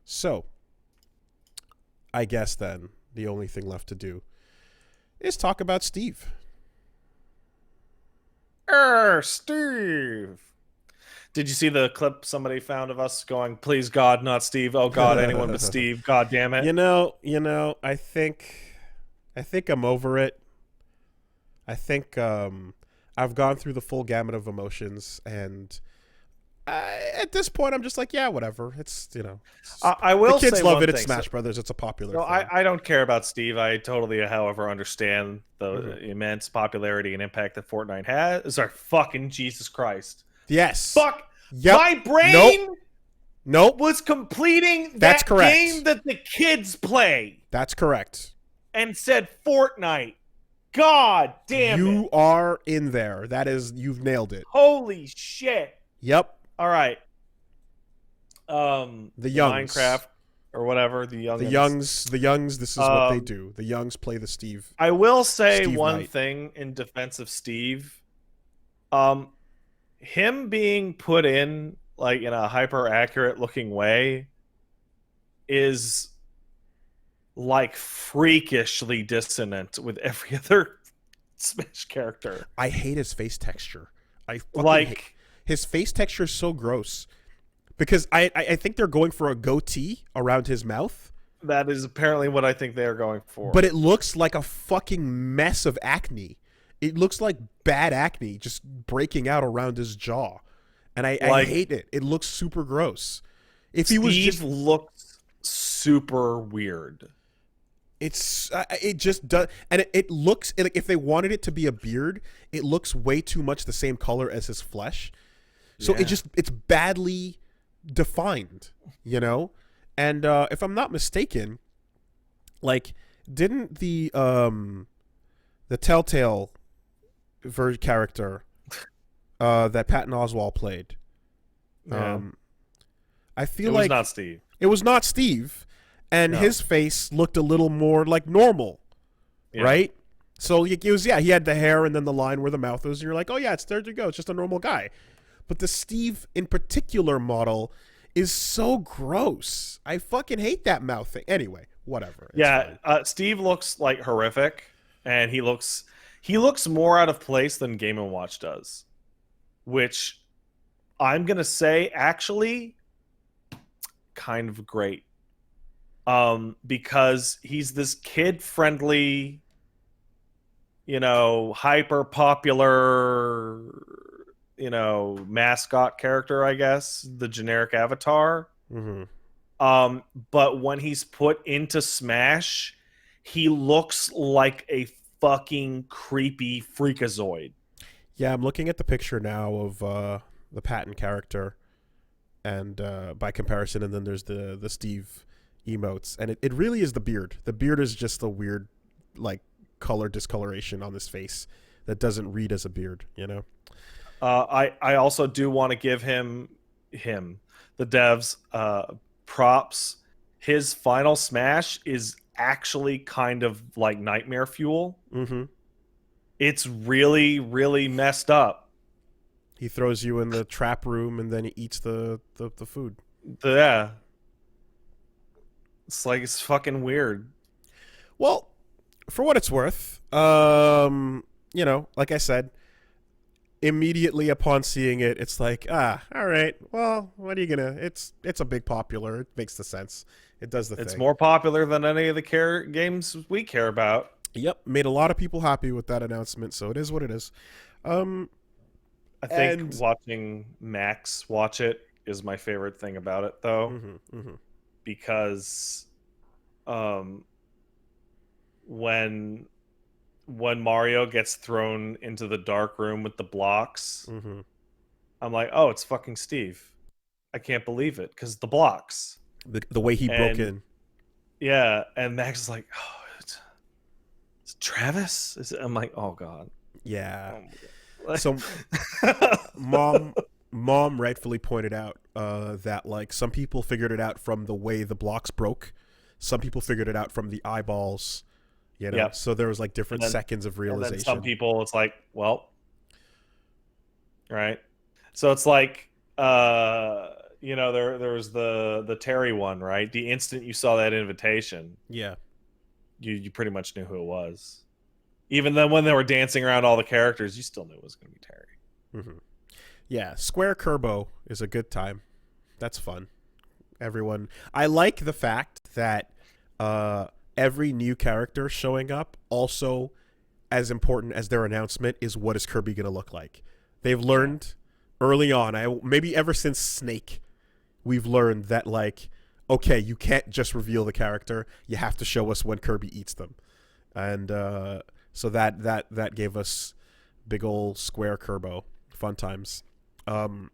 So, I guess then the only thing left to do is talk about Steve. Steve. Did you see the clip somebody found of us going, please God, not Steve. Oh God, anyone but Steve. God damn it. I think I'm over it. I think I've gone through the full gamut of emotions, and at this point, I'm just like, yeah, whatever. It's I the will kids say love one it. It's thing. Smash Brothers. It's a popular No, thing. I don't care about Steve. I totally, however, understand the Mm-hmm. immense popularity and impact that Fortnite has. Sorry, fucking Jesus Christ. Yes. Fuck. Yep. My brain Nope. Nope. was completing That's that correct. game that the kids play That's correct. and said Fortnite. God damn it. You are in there. You've nailed it. Holy shit. Yep. All right. The Youngs. Minecraft or whatever, the The Youngs, this is what they do. The Youngs play the Steve. I will say Steve one Knight. thing in defense of Steve. Him being put in like in a hyper accurate looking way is like freakishly dissonant with every other Smash character. I hate his face texture. I fucking Like hate. His face texture is so gross. Because I think they're going for a goatee around his mouth. that is apparently what I think they are going for. But it looks like a fucking mess of acne. It looks like bad acne just breaking out around his jaw. And I hate it. It looks super gross. If he was just looks super weird. it just does, and it looks like if they wanted it to be a beard, it looks way too much the same color as his flesh. So it's badly defined, And if I'm not mistaken, like didn't the Telltale character that Patton Oswalt played, I feel it like was not Steve. It was not Steve, and his face looked a little more like normal, right? So he had the hair and then the line where the mouth was, and you're like, oh yeah, there you go, it's just a normal guy. But the Steve in particular model is so gross. I fucking hate that mouth thing. Anyway, whatever. Steve looks like horrific, and he looks more out of place than Game & Watch does, which I'm gonna say actually kind of great, because he's this kid-friendly, hyper popular, mascot character, I guess, the generic avatar. Mm-hmm. But when he's put into Smash, he looks like a fucking creepy freakazoid. Yeah, I'm looking at the picture now of the Patton character, and by comparison, and then there's the Steve emotes, and it really is the beard. The beard is just a weird, like, color discoloration on his face that doesn't read as a beard, I also do want to give him the devs props. His final Smash is actually kind of like nightmare fuel. Mm-hmm. It's really, really messed up. He throws you in the trap room and then he eats the food. Yeah. It's fucking weird. Well, for what it's worth, like I said, immediately upon seeing it, it's like, all right, well, what are you gonna? It's a big popular. It makes the sense. It does the thing. It's more popular than any of the games we care about. Yep, made a lot of people happy with that announcement, so it is what it is. I think watching Max watch it is my favorite thing about it, though, because when Mario gets thrown into the dark room with the blocks, I'm like, oh, it's fucking Steve. I can't believe it, because the blocks. The way he broke in. Yeah, and Max is like, oh, it's Travis? I'm like, oh, God. Yeah. Oh, so mom rightfully pointed out that, like, some people figured it out from the way the blocks broke. Some people figured it out from the eyeballs. Yep. So there was like different seconds of realization. And then some people, it's like, well, right. So it's like, there was the Terry one, right? The instant you saw that invitation, Yeah. you pretty much knew who it was. Even then, when they were dancing around all the characters, you still knew it was going to be Terry. Mm-hmm. Yeah, Square Kerbo is a good time. That's fun. Everyone, I like the fact that every new character showing up, also as important as their announcement, is what is Kirby going to look like. They've learned early on, maybe ever since Snake, we've learned that, like, okay, you can't just reveal the character. You have to show us when Kirby eats them. And so that gave us big old Square Kerbo. Fun times. I'm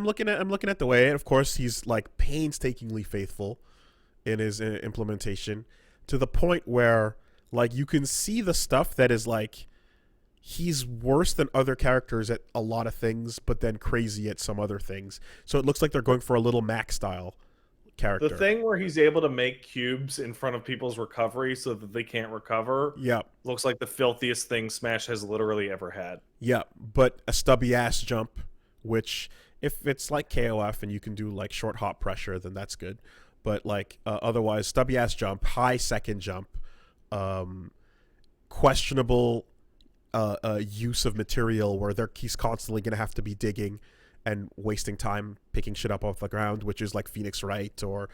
looking at the way, and of course he's like painstakingly faithful in his implementation, to the point where like you can see the stuff that is like he's worse than other characters at a lot of things, but then crazy at some other things. So it looks like they're going for a little Mac style character. The thing where he's able to make cubes in front of people's recovery so that they can't recover, looks like the filthiest thing Smash has literally ever had. Yeah, but a stubby ass jump, which if it's like KOF and you can do like short hop pressure, then that's good. But like otherwise, stubby ass jump, high second jump, questionable use of material where he's constantly going to have to be digging and wasting time picking shit up off the ground, which is like Phoenix Wright or,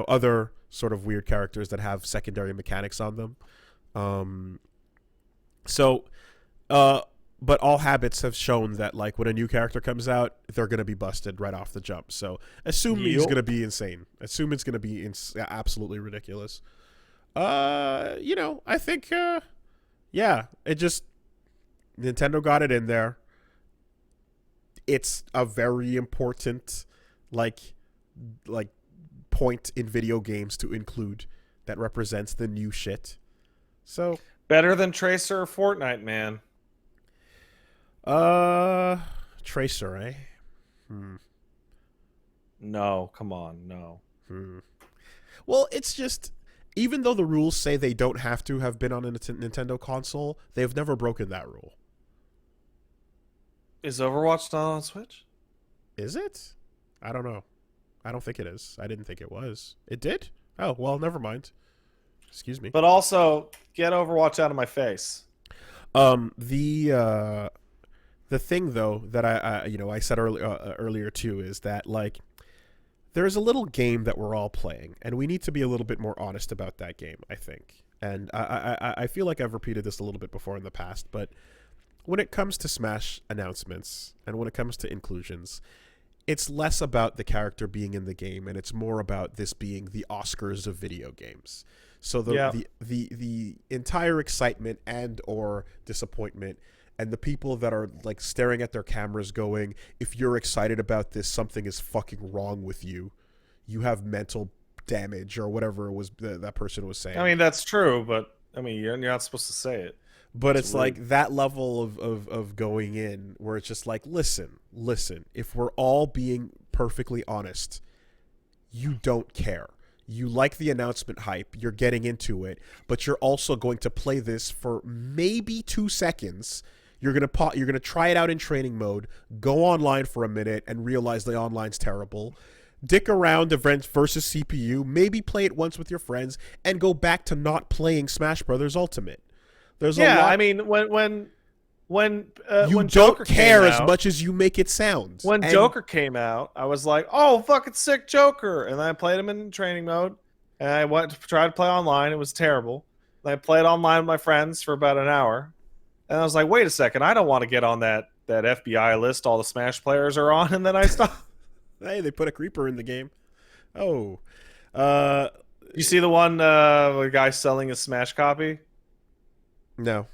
other sort of weird characters that have secondary mechanics on them. But all habits have shown that like when a new character comes out, they're going to be busted right off the jump. So assume he's going to be insane. Assume it's going to be absolutely ridiculous. I think, it just, Nintendo got it in there. It's a very important like point in video games to include that represents the new shit. So better than Tracer or Fortnite, man. Tracer, eh? No, come on, no. Well, it's just, even though the rules say they don't have to have been on a Nintendo console, they've never broken that rule. Is Overwatch not on Switch? Is it? I don't know. I don't think it is. I didn't think it was. It did? Oh, well, never mind. Excuse me. But also, get Overwatch out of my face. The thing though that I said earlier too is that like there's a little game that we're all playing, and we need to be a little bit more honest about that game, I think. And I feel like I've repeated this a little bit before in the past, but when it comes to Smash announcements and when it comes to inclusions, it's less about the character being in the game, and it's more about this being the Oscars of video games. So the entire excitement and or disappointment, and the people that are like staring at their cameras going, if you're excited about this, something is fucking wrong with you. You have mental damage or whatever it was that person was saying. I mean, that's true, but I mean, you're not supposed to say it. But it's like that level of going in where it's just like, listen, if we're all being perfectly honest, you don't care. You like the announcement hype, you're getting into it, but you're also going to play this for maybe 2 seconds. You're gonna try it out in training mode, go online for a minute and realize the online's terrible. Dick around events versus CPU, maybe play it once with your friends, and go back to not playing Smash Brothers Ultimate. There's a lot. I mean, when you Joker don't care came as out, much as you make it sound. When Joker came out, I was like, "Oh, fucking sick Joker!" And then I played him in training mode, and I went to try to play online. It was terrible. And I played online with my friends for about an hour, and I was like, "Wait a second, I don't want to get on that FBI list all the Smash players are on." And then I stopped. Hey, they put a creeper in the game. Oh, you see the one the guy selling a Smash copy? No,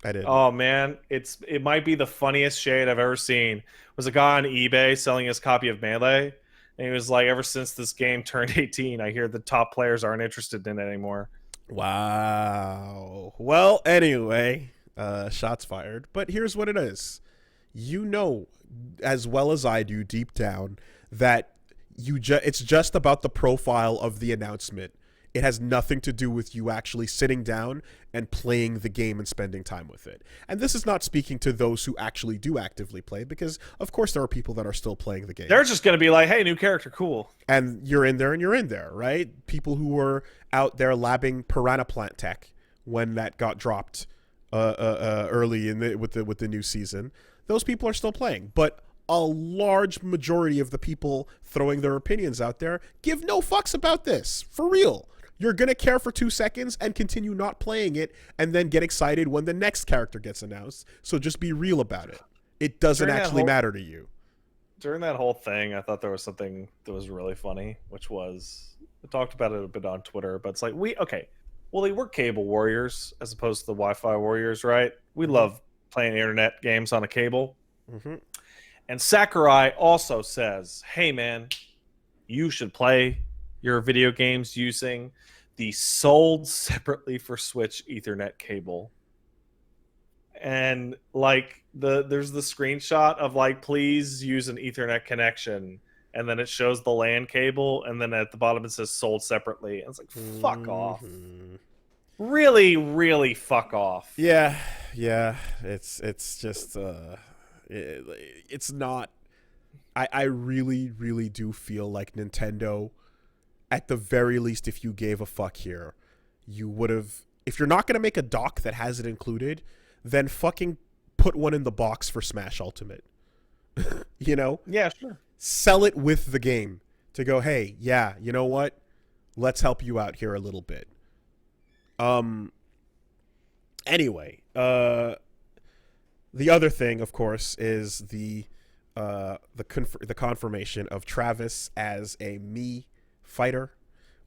I didn't. Oh man, it might be the funniest shade I've ever seen. It was a guy on eBay selling his copy of Melee, and he was like, "Ever since this game turned 18, I hear the top players aren't interested in it anymore." Wow. Well, anyway, shots fired. But here's what it is. You know as well as I do deep down that it's just about the profile of the announcement. It has nothing to do with you actually sitting down and playing the game and spending time with it. And this is not speaking to those who actually do actively play, because of course there are people that are still playing the game. They're just going to be like, hey, new character, cool. And you're in there, right? People who were out there labbing Piranha Plant tech when that got dropped early in with the new season. Those people are still playing. But a large majority of the people throwing their opinions out there give no fucks about this. For real. You're going to care for 2 seconds and continue not playing it and then get excited when the next character gets announced. So just be real about it. It doesn't actually matter to you. During that whole thing, I thought there was something that was really funny, which was, I talked about it a bit on Twitter, but it's like, we're cable warriors as opposed to the Wi-Fi warriors, right? We love playing internet games on a cable. Mm-hmm. And Sakurai also says, hey, man, you should play your video games using the sold separately for Switch Ethernet cable. And like there's the screenshot of like, please use an Ethernet connection, and then it shows the LAN cable, and then at the bottom it says sold separately. And it's like, fuck off. Really, really fuck off. Yeah. It's just it's not. I really, really do feel like Nintendo, at the very least, if you gave a fuck here, you would have. If you're not going to make a dock that has it included, then fucking put one in the box for Smash Ultimate. You know? Yeah, sure. Sell it with the game to go, hey, yeah, you know what? Let's help you out here a little bit. Anyway, the other thing, of course, is the confirmation of Travis as a Mii fighter,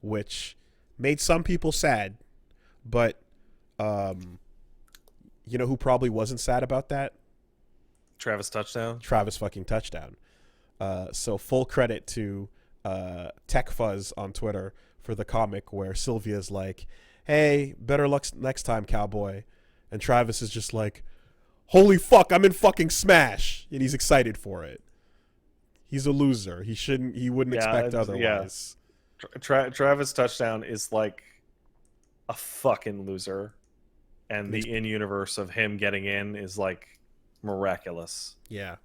which made some people sad, but you know who probably wasn't sad about that? Travis Touchdown. Travis fucking Touchdown. So full credit to Tech Fuzz on Twitter for the comic where Sylvia's like, hey, better luck next time, cowboy. And Travis is just like, holy fuck, I'm in fucking Smash. And he's excited for it. He's a loser. He wouldn't expect otherwise. Yeah. Travis Touchdown is like a fucking loser. And the in-universe of him getting in is like miraculous. Yeah.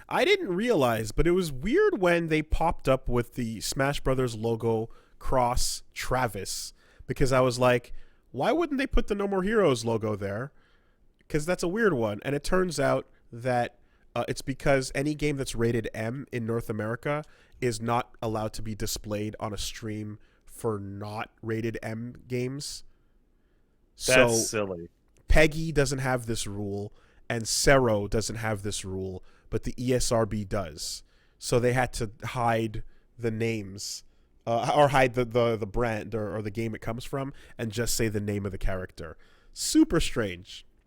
I didn't realize, but it was weird when they popped up with the Smash Brothers logo cross Travis, because I was like, why wouldn't they put the No More Heroes logo there? Because that's a weird one. And it turns out that it's because any game that's rated M in North America is not allowed to be displayed on a stream for not rated M games. That's silly. Peggy doesn't have this rule, and Cero doesn't have this rule, but the ESRB does. So they had to hide the names, or hide the brand or the game it comes from, and just say the name of the character. Super strange.